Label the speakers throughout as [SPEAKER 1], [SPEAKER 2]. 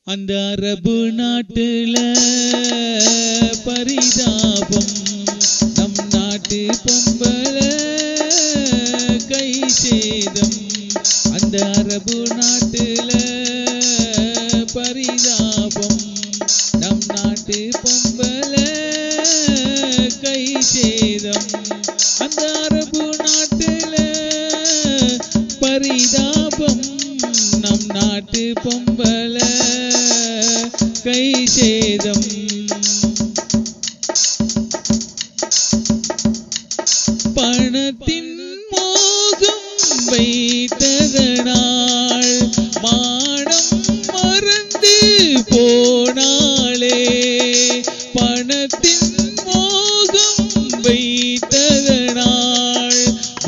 [SPEAKER 1] அந்த அரபு நாட்டுல பரிதாபம், நம் நாட்டு பொம்பள கை சேதம். அந்த அரபு நாட்டுல பரிதாபம், நம் நாட்டு பொம்பள கை சேதம். அந்த அரபு நாட்டுல பரிதாபம், நம் நாட்டு பொம்பள கை சேதம். பணத்தின் மோகம் வைத்ததனால் மானம் மறந்து போனாளே. பணத்தின் மோகம் வைத்ததனால்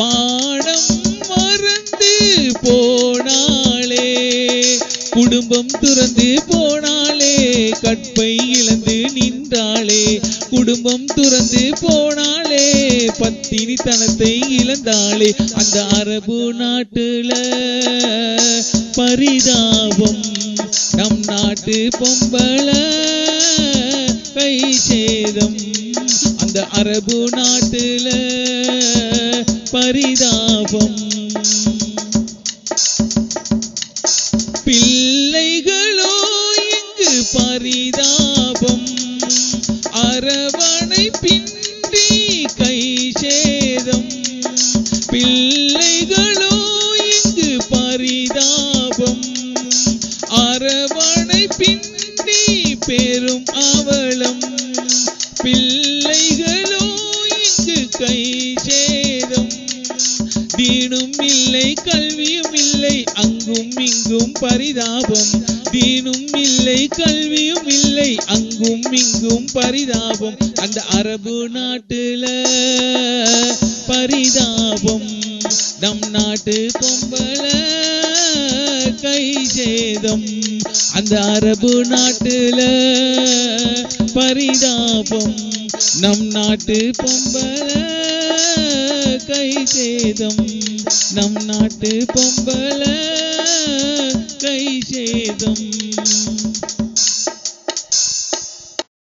[SPEAKER 1] மானம் மறந்து போனாளே. குடும்பம் துறந்து போனாளே, கற்பை இழந்து நின்றாளே. குடும்பம் துறந்து போனாளே, பத்தினித்தனத்தை இழந்தாளே. அந்த அரபு நாட்டுல பரிதாபம், நம் நாட்டு பொம்பள கை சேதம். அந்த அரபு நாட்டுல பரிதாபம். பிள்ளைகளோ இங்கு பரிதாபம், அரவணை பின்றி கை சேதம். பிள்ளைகளோ இங்கு பரிதாபம், அரவணை பின்றி பெரும் அவலம். பிள்ளைகளோ இங்கு கை சேதம். தீனும் இல்லை கல்வியும் இல்லை, அங்கும் இங்கும் பரிதாபம். தீனும் இல்லை கல்வியும் இல்லை, அங்கும் இங்கும் பரிதாபம். அந்த அரபு நாட்டுல பரிதாபம், நம் நாட்டு பொம்பள கை சேதம். அந்த அரபு நாட்டுல பரிதாபம், நம் நாட்டு பொம்பள கை சேதம். நம் நாட்டு பொம்பள கை சேதம்.